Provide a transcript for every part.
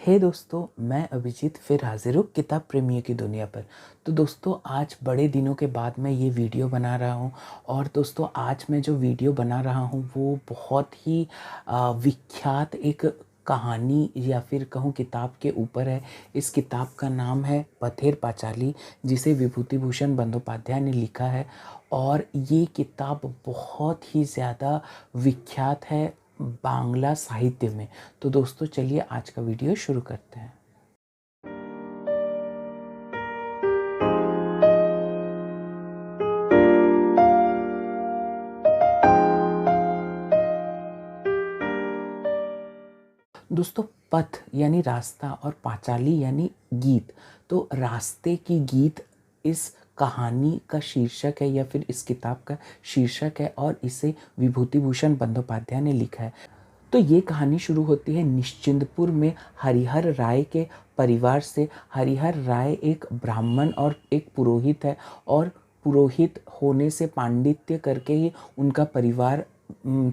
हे दोस्तों, मैं अभिजीत फिर हाजिर हूँ किताब प्रेमियों की दुनिया पर। तो दोस्तों, आज बड़े दिनों के बाद मैं ये वीडियो बना रहा हूँ। और दोस्तों, आज मैं जो वीडियो बना रहा हूँ वो बहुत ही विख्यात एक कहानी या फिर कहूँ किताब के ऊपर है। इस किताब का नाम है पथेर पांचाली, जिसे विभूति भूषण बंदोपाध्याय ने लिखा है। और ये किताब बहुत ही ज़्यादा विख्यात है बांग्ला साहित्य में। तो दोस्तों, चलिए आज का वीडियो शुरू करते हैं। दोस्तों, पथ यानी रास्ता और पांचाली यानी गीत। तो रास्ते की गीत इस कहानी का शीर्षक है या फिर इस किताब का शीर्षक है, और इसे विभूति भूषण बंदोपाध्याय ने लिखा है। तो ये कहानी शुरू होती है निश्चिंतपुर में हरिहर राय के परिवार से। हरिहर राय एक ब्राह्मण और एक पुरोहित है, और पुरोहित होने से पांडित्य करके ही उनका परिवार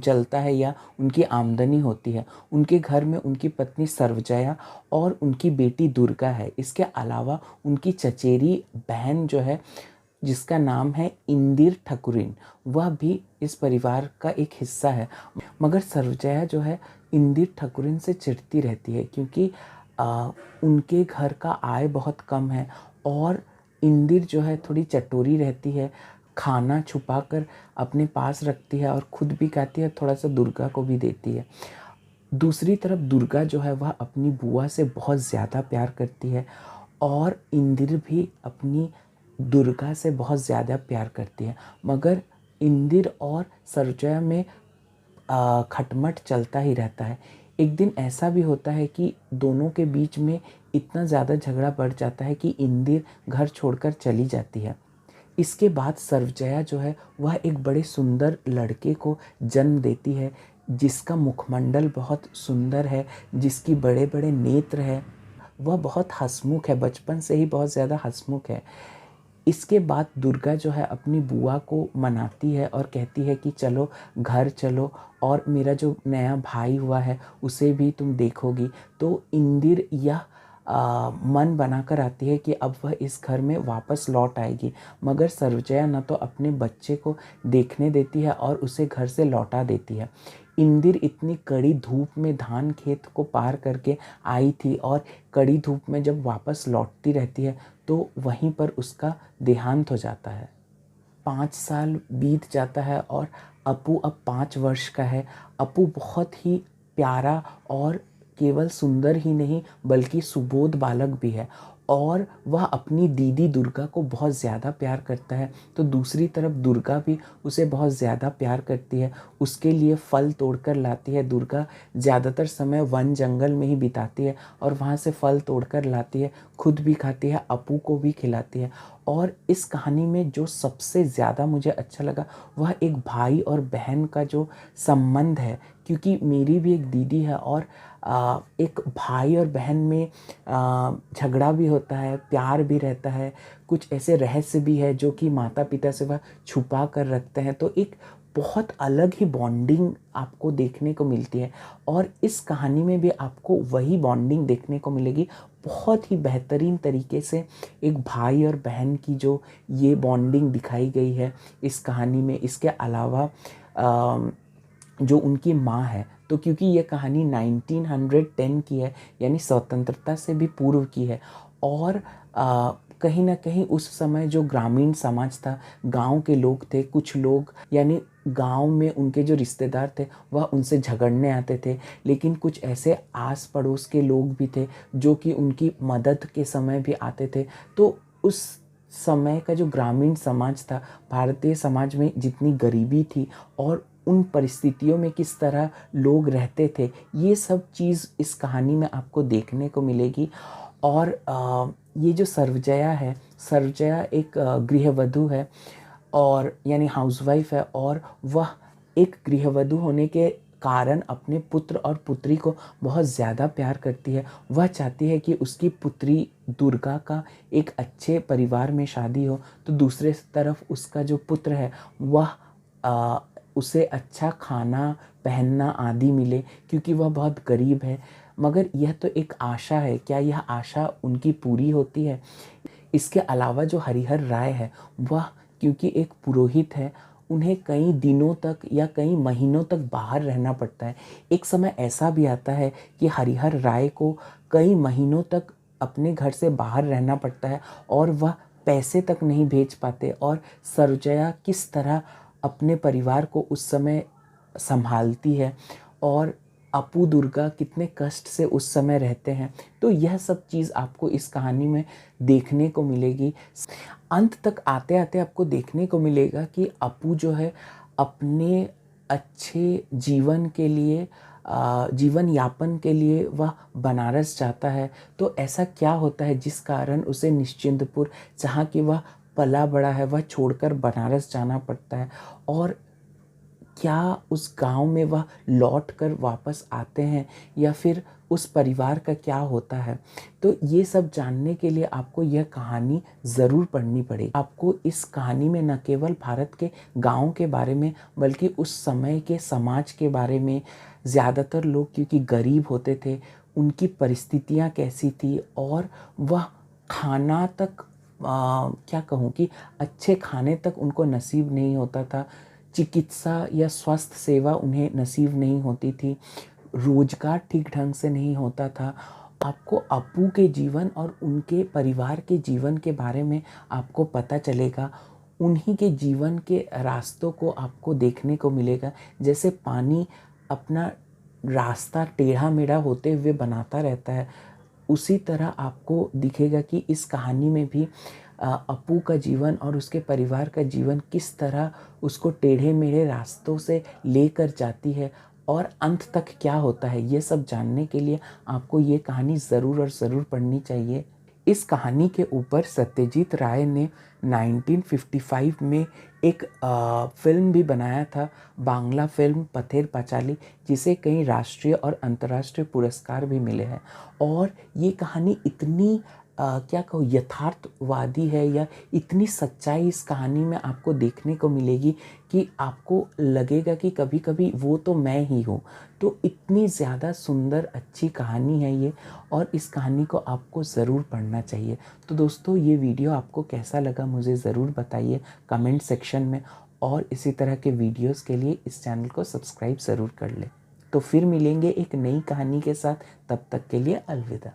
चलता है या उनकी आमदनी होती है। उनके घर में उनकी पत्नी सर्वजया और उनकी बेटी दुर्गा है। इसके अलावा उनकी चचेरी बहन जो है, जिसका नाम है इंदिर ठकुरिन, वह भी इस परिवार का एक हिस्सा है। मगर सर्वजया जो है इंदिर ठकुरिन से चिढ़ती रहती है, क्योंकि उनके घर का आय बहुत कम है। और इंदिर जो है थोड़ी चटोरी रहती है, खाना छुपाकर अपने पास रखती है और खुद भी खाती है, थोड़ा सा दुर्गा को भी देती है। दूसरी तरफ दुर्गा जो है वह अपनी बुआ से बहुत ज़्यादा प्यार करती है, और इंदिर भी अपनी दुर्गा से बहुत ज़्यादा प्यार करती है। मगर इंदिर और सर्वजया में खटमट चलता ही रहता है। एक दिन ऐसा भी होता है कि दोनों के बीच में इतना ज़्यादा झगड़ा बढ़ जाता है कि इंदिर घर छोड़कर चली जाती है। इसके बाद सर्वजया जो है वह एक बड़े सुंदर लड़के को जन्म देती है, जिसका मुखमंडल बहुत सुंदर है, जिसकी बड़े बड़े नेत्र है। वह बहुत हंसमुख है, बचपन से ही बहुत ज़्यादा हंसमुख है। इसके बाद दुर्गा जो है अपनी बुआ को मनाती है और कहती है कि चलो घर चलो, और मेरा जो नया भाई हुआ है उसे भी तुम देखोगी। तो इंदिर यह मन बनाकर आती है कि अब वह इस घर में वापस लौट आएगी। मगर सर्वजया न तो अपने बच्चे को देखने देती है और उसे घर से लौटा देती है। इंदिर इतनी कड़ी धूप में धान खेत को पार करके आई थी, और कड़ी धूप में जब वापस लौटती रहती है तो वहीं पर उसका देहांत हो जाता है। 5 साल बीत जाता है और अपू अब 5 वर्ष का है। अपू बहुत ही प्यारा और केवल सुंदर ही नहीं बल्कि सुबोध बालक भी है, और वह अपनी दीदी दुर्गा को बहुत ज़्यादा प्यार करता है। तो दूसरी तरफ दुर्गा भी उसे बहुत ज़्यादा प्यार करती है। उसके लिए फल तोड़कर लाती है। दुर्गा ज़्यादातर समय वन जंगल में ही बिताती है और वहाँ से फल तोड़कर लाती है, खुद भी खाती है, अपू को भी खिलाती है। और इस कहानी में जो सबसे ज़्यादा मुझे अच्छा लगा वह एक भाई और बहन का जो संबंध है, क्योंकि मेरी भी एक दीदी है, और एक भाई और बहन में झगड़ा भी होता है, प्यार भी रहता है, कुछ ऐसे रहस्य भी है जो कि माता पिता से वह छुपा कर रखते हैं। तो एक बहुत अलग ही बॉन्डिंग आपको देखने को मिलती है, और इस कहानी में भी आपको वही बॉन्डिंग देखने को मिलेगी। बहुत ही बेहतरीन तरीके से एक भाई और बहन की जो ये बॉन्डिंग दिखाई गई है इस कहानी में। इसके अलावा जो उनकी माँ है, तो क्योंकि ये कहानी 1910 की है, यानी स्वतंत्रता से भी पूर्व की है, और कहीं ना कहीं उस समय जो ग्रामीण समाज था, गांव के लोग थे, कुछ लोग यानी गांव में उनके जो रिश्तेदार थे वह उनसे झगड़ने आते थे, लेकिन कुछ ऐसे आस पड़ोस के लोग भी थे जो कि उनकी मदद के समय भी आते थे। तो उस समय का जो ग्रामीण समाज था, भारतीय समाज में जितनी गरीबी थी और उन परिस्थितियों में किस तरह लोग रहते थे, ये सब चीज़ इस कहानी में आपको देखने को मिलेगी। और ये जो सर्वजया है, सर्वजया एक गृहवधू है, और यानी हाउसवाइफ है, और वह एक गृहवधू होने के कारण अपने पुत्र और पुत्री को बहुत ज़्यादा प्यार करती है। वह चाहती है कि उसकी पुत्री दुर्गा का एक अच्छे परिवार में शादी हो, तो दूसरे तरफ उसका जो पुत्र है वह उसे अच्छा खाना पहनना आदि मिले, क्योंकि वह बहुत गरीब है। मगर यह तो एक आशा है, क्या यह आशा उनकी पूरी होती है? इसके अलावा जो हरिहर राय है, वह क्योंकि एक पुरोहित है, उन्हें कई दिनों तक या कई महीनों तक बाहर रहना पड़ता है। एक समय ऐसा भी आता है कि हरिहर राय को कई महीनों तक अपने घर से बाहर रहना पड़ता है और वह पैसे तक नहीं भेज पाते, और सरोजया किस तरह अपने परिवार को उस समय संभालती है और अपू दुर्गा कितने कष्ट से उस समय रहते हैं। तो यह सब चीज़ आपको इस कहानी में देखने को मिलेगी। अंत तक आते आते आपको देखने को मिलेगा कि अपू जो है अपने अच्छे जीवन के लिए, जीवन यापन के लिए वह बनारस जाता है। तो ऐसा क्या होता है जिस कारण उसे निश्चिंतपुर, जहाँ कि वह पला बड़ा है, वह छोड़कर बनारस जाना पड़ता है, और क्या उस गांव में वह लौट कर वापस आते हैं या फिर उस परिवार का क्या होता है? तो ये सब जानने के लिए आपको यह कहानी ज़रूर पढ़नी पड़ेगी। आपको इस कहानी में न केवल भारत के गाँव के बारे में, बल्कि उस समय के समाज के बारे में, ज़्यादातर लोग क्योंकि गरीब होते थे, उनकी परिस्थितियाँ कैसी थी, और वह खाना तक, क्या कहूँ कि अच्छे खाने तक उनको नसीब नहीं होता था, चिकित्सा या स्वास्थ्य सेवा उन्हें नसीब नहीं होती थी, रोजगार ठीक ढंग से नहीं होता था। आपको अपू के जीवन और उनके परिवार के जीवन के बारे में आपको पता चलेगा। उन्हीं के जीवन के रास्तों को आपको देखने को मिलेगा। जैसे पानी अपना रास्ता टेढ़ा मेढ़ा होते हुए बनाता रहता है, उसी तरह आपको दिखेगा कि इस कहानी में भी अपू का जीवन और उसके परिवार का जीवन किस तरह उसको टेढ़े मेढ़े रास्तों से लेकर जाती है, और अंत तक क्या होता है। ये सब जानने के लिए आपको ये कहानी ज़रूर और ज़रूर पढ़नी चाहिए। इस कहानी के ऊपर सत्यजीत राय ने 1955 में एक फिल्म भी बनाया था, बांग्ला फिल्म पथेर पांचाली, जिसे कई राष्ट्रीय और अंतर्राष्ट्रीय पुरस्कार भी मिले हैं। और ये कहानी इतनी क्या कहूँ यथार्थवादी है, या इतनी सच्चाई इस कहानी में आपको देखने को मिलेगी कि आपको लगेगा कि कभी कभी वो तो मैं ही हूँ। तो इतनी ज़्यादा सुंदर अच्छी कहानी है ये, और इस कहानी को आपको ज़रूर पढ़ना चाहिए। तो दोस्तों, ये वीडियो आपको कैसा लगा मुझे ज़रूर बताइए कमेंट सेक्शन में, और इसी तरह के वीडियोस के लिए इस चैनल को सब्सक्राइब ज़रूर कर लें। तो फिर मिलेंगे एक नई कहानी के साथ, तब तक के लिए अलविदा।